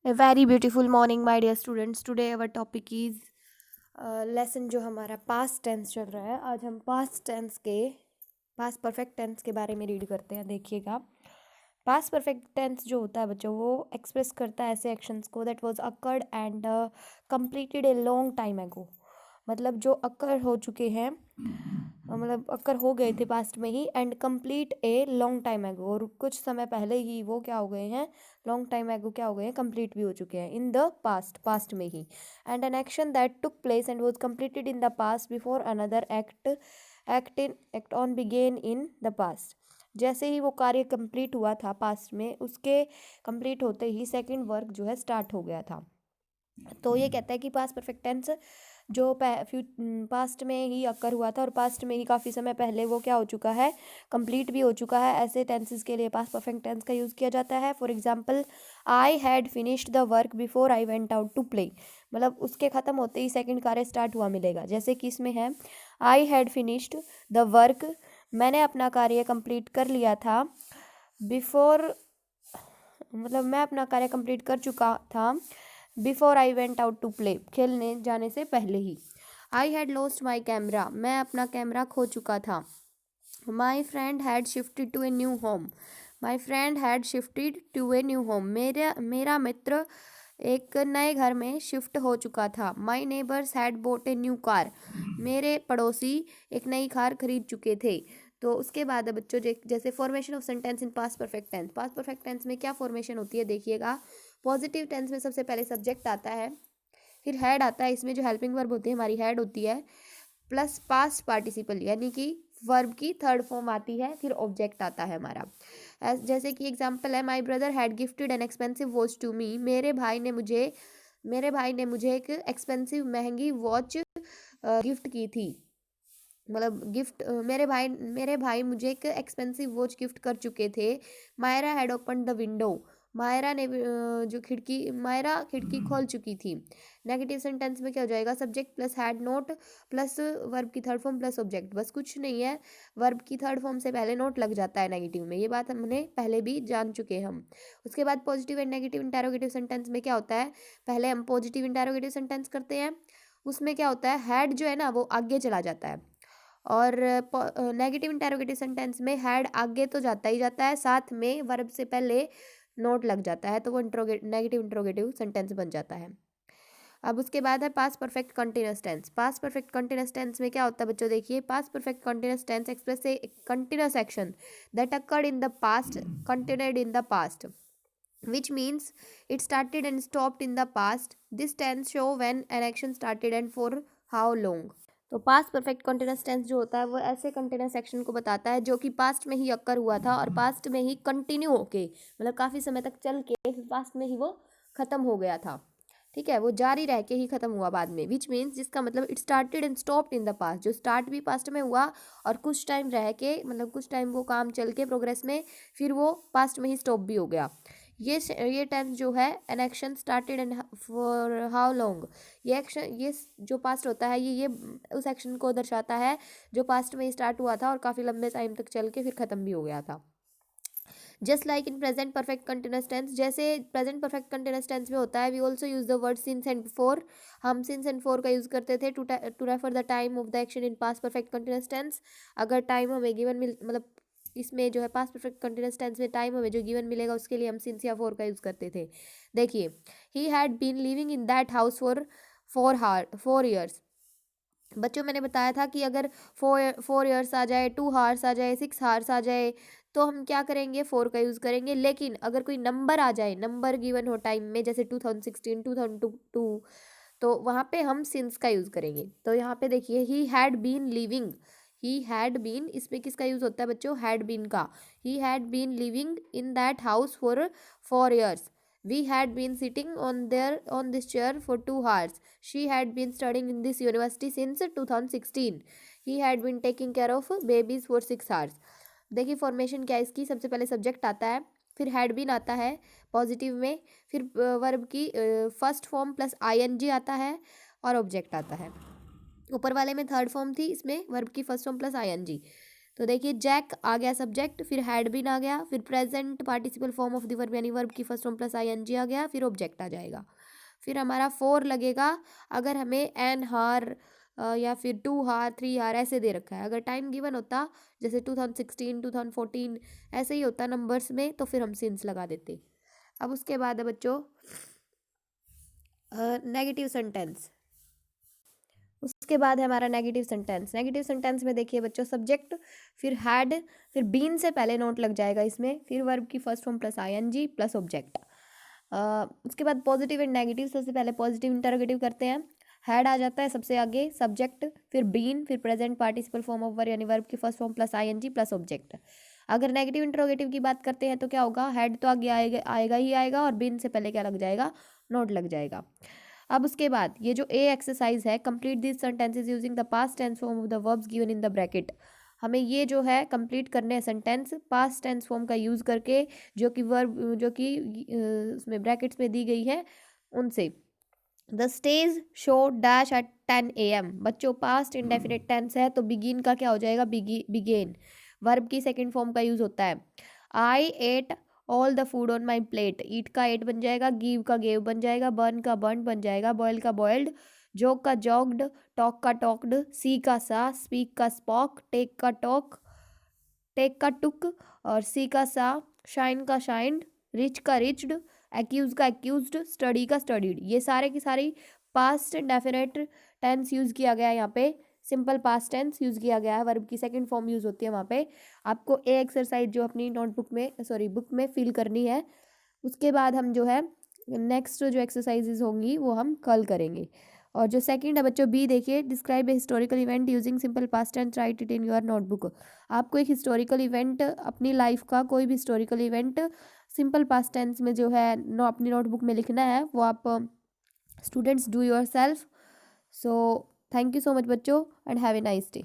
A very beautiful morning, my dear students. Today our topic is lesson जो हमारा past tense चल रहा है। आज हम पास्ट परफेक्ट टेंस के बारे में रीड करते हैं। देखिएगा, पास्ट परफेक्ट टेंस जो होता है बच्चों, वो एक्सप्रेस करता है ऐसे एक्शंस को that was occurred and completed A long time एगो। मतलब जो अकर हो चुके हैं, मतलब अकर हो गए थे पास्ट में ही, and complete a long time ago, और कुछ समय पहले ही वो क्या हो गए हैं, लॉन्ग टाइम एगो क्या हो गए हैं, कंप्लीट भी हो चुके हैं इन द पास्ट में ही। And an action that took place and was completed in the past before another action began in the past. जैसे ही वो कार्य कंप्लीट हुआ था पास्ट में, उसके कंप्लीट होते ही सेकंड वर्क जो है स्टार्ट हो गया था। तो ये कहता है कि पास्ट परफेक्ट टेंस जो पास्ट में ही अकर हुआ था और पास्ट में ही काफ़ी समय पहले वो क्या हो चुका है, कंप्लीट भी हो चुका है, ऐसे टेंसेस के लिए पास्ट परफेक्ट टेंस का यूज़ किया जाता है। For example, I had finished the work before I went out to play. मतलब उसके ख़त्म होते ही सेकंड कार्य स्टार्ट हुआ मिलेगा। जैसे कि इसमें है, आई हैड फिनिश्ड द वर्क, मैंने अपना कार्य कंप्लीट कर लिया था, बिफोर मतलब मैं अपना कार्य कंप्लीट कर चुका था, before I went out to play, खेलने जाने से पहले ही। I had lost my camera, मैं अपना कैमरा खो चुका था। My friend had shifted to a new home, my friend had shifted to a new home, मेरा मित्र एक नए घर में शिफ्ट हो चुका था। माई neighbours had boat a new car, मेरे पड़ोसी एक नई कार खरीद चुके थे। तो उसके बाद है बच्चों, जैसे formation of sentence in past perfect tense. Past perfect tense में क्या फॉर्मेशन होती है, देखिएगा। पॉजिटिव टेंस में सबसे पहले सब्जेक्ट आता है, फिर हैड आता है, इसमें जो हेल्पिंग वर्ब होती है हमारी हैड होती है, प्लस पास्ट पार्टिसिपल यानी कि वर्ब की थर्ड फॉर्म आती है, फिर ऑब्जेक्ट आता है हमारा। जैसे कि एग्जांपल है, my brother had gifted an expensive watch to me, मेरे भाई ने मुझे एक एक्सपेंसिव महंगी वॉच गिफ्ट की थी। मतलब गिफ्ट मेरे भाई मुझे एक एक्सपेंसिव वॉच गिफ्ट कर चुके थे। Myra had open the window, Myra खिड़की खोल चुकी थी। नेगेटिव सेंटेंस में क्या हो जाएगा, subject plus had note plus verb की थर्ड फॉर्म प्लस ऑब्जेक्ट, बस कुछ नहीं है, वर्ब की थर्ड फॉर्म से पहले नोट लग जाता है नेगेटिव में। ये बात हमने पहले भी जान चुके हैं हम। उसके बाद positive and negative interrogative sentence में क्या होता है, पहले हम पॉजिटिव इंटेरोगेटिव सेंटेंस करते हैं। उसमें क्या होता है, हैड जो है ना वो आगे चला जाता है, और नेगेटिव इंटेरोगेटिव सेंटेंस में हैड आगे तो जाता ही जाता है, साथ में वर्ब से पहले नोट लग जाता है, तो वो नेगेटिव इंट्रोगेटिव सेंटेंस बन जाता है। अब उसके बाद है past perfect continuous tense. Past perfect continuous tense में क्या होता है बच्चों, देखिए, past perfect continuous tense express a continuous action that occurred in the past, continued in the past, which means it started and stopped in the past. This tense show when an action started and for how long. तो past perfect continuous tense जो होता है वो ऐसे continuous action को बताता है जो कि पास्ट में ही अक्कर हुआ था और पास्ट में ही कंटिन्यू होके, मतलब काफ़ी समय तक चल के, फिर पास्ट में ही वो ख़त्म हो गया था। ठीक है, वो जारी रह के ही ख़त्म हुआ बाद में। विच मीन्स, जिसका मतलब it started and stopped in the past, जो स्टार्ट भी पास्ट में हुआ और कुछ टाइम रह के, मतलब कुछ टाइम वो काम चल के प्रोग्रेस में, फिर वो पास्ट में ही स्टॉप भी हो गया। ये टेंस जो है, an action started and for how long, ये जो पास्ट होता है ये उस एक्शन को दर्शाता है जो पास्ट में ही स्टार्ट हुआ था और काफ़ी लंबे टाइम तक चल के फिर ख़त्म भी हो गया था। Just like in present perfect continuous tense, जैसे प्रेजेंट परफेक्ट कंटिन्यूअस टेंस में होता है, we also use the word since and for, हम सिंस एंड फोर का यूज़ करते थे to refer the time of the action in past perfect continuous tense. अगर time हमें गिवन मतलब इसमें जो है पास्ट परफेक्ट कंटिन्यूअस टेंस में टाइम हमें जो गिवन मिलेगा उसके लिए हम सिंस या फोर का यूज़ करते थे। देखिए, he had been living in that house for 4 years. बच्चों, मैंने बताया था कि अगर 4 ईयर्स आ जाए, 2 हार्स आ जाए, 6 हार्स आ जाए, तो हम क्या करेंगे, फोर का यूज़ करेंगे। लेकिन अगर कोई नंबर आ जाए, नंबर गिवन हो टाइम में, जैसे 2016, 2002, तो वहाँ पे हम सिंस का यूज़ करेंगे। तो यहाँ पे देखिए, he had been living, he had been, इसमें किसका यूज़ होता है बच्चों, हैड बीन का। He had been living in that house for 4 years. We had been sitting on this chair for 2 hours. She had been studying in this university since 2016. He had been taking care of babies for 6 hours. देखिए formation क्या है इसकी, सबसे पहले subject आता है, फिर had been आता है पॉजिटिव में, फिर वर्ब की फर्स्ट फॉर्म प्लस आईएनजी आता है और ऑब्जेक्ट आता है। ऊपर वाले में थर्ड फॉर्म थी, इसमें वर्ब की फर्स्ट फॉर्म प्लस आईएनजी। तो देखिए जैक आ गया सब्जेक्ट, फिर हैड बीन आ गया, फिर present participle form of the verb यानी वर्ब की फर्स्ट फॉर्म प्लस आईएनजी आ गया, फिर ऑब्जेक्ट आ जाएगा। फिर हमारा 4 लगेगा अगर हमें एन हार या फिर 2 हार 3 हार ऐसे दे रखा है। अगर टाइम गिवन होता जैसे 2016 2014 ऐसे ही होता नंबर्स में तो फिर हम सिंस लगा देते। अब उसके बाद है बच्चों नेगेटिव सेंटेंस। उसके बाद है हमारा नेगेटिव सेंटेंस। नेगेटिव सेंटेंस में देखिए बच्चों सब्जेक्ट, फिर हैड, फिर बीन से पहले नोट लग जाएगा इसमें, फिर वर्ब की first form plus ING plus object. उसके बाद पॉजिटिव एंड नेगेटिव, सबसे पहले पॉजिटिव इंटरोगेटिव करते हैं। हैड आ जाता है सबसे आगे, सब्जेक्ट, फिर बीन, फिर present participle form of verb यानी वर्ब की first form plus ING plus object. अगर नेगेटिव इंटरोगेटिव की बात करते हैं तो क्या होगा, हैड तो आगे आएगा आएगा ही आएगा और बीन से पहले क्या लग जाएगा, नोट लग जाएगा। अब उसके बाद ये जो ए एक्सरसाइज है, complete this sentences using the past tense form of the verbs given in the bracket. हमें ये जो है कंप्लीट करने हैं सेंटेंस पास्ट टेंस फॉर्म का यूज़ करके, जो कि वर्ब जो कि उसमें ब्रैकेट्स में दी गई है उनसे। The stage show dash at 10 AM। बच्चों पास्ट इंडेफिनिट टेंस है तो बिगिन का क्या हो जाएगा, बिगेन। वर्ब की सेकंड फॉर्म का यूज़ होता है। I ate all the food on my plate, eat का एट बन जाएगा, गिव का गेव बन जाएगा, बर्न का बर्न बन जाएगा, बॉयल का बॉयल्ड, जोक का जॉक्ड, टॉक का टॉक्ड, सी का सा, स्पीक का स्पॉक, टेक का टॉक, टेक का टुक और सी का सा, शाइन का शाइंड, रिच का रिच्ड, एक्यूज का एक्यूज्ड, स्टडी का स्टडीड। ये सारे की सारी पास्ट डेफिनेट टेंस यूज़ किया गया है यहाँ पे, सिंपल पास्ट टेंस यूज़ किया गया है, वर्ब की सेकंड फॉर्म यूज़ होती है वहाँ पे। आपको ए एक्सरसाइज जो अपनी नोटबुक में बुक में फिल करनी है। उसके बाद हम जो है नेक्स्ट जो एक्सरसाइजेज होंगी वो हम कल करेंगे। और जो सेकंड है बच्चों बी देखिए, describe a historical event using simple past tense, write it in your notebook. आपको एक हिस्टोरिकल इवेंट, अपनी लाइफ का कोई भी historical event simple past tense में जो है अपनी नोटबुक में लिखना है, वो आप students do yourself. So thank you so much बच्चों and have a nice day.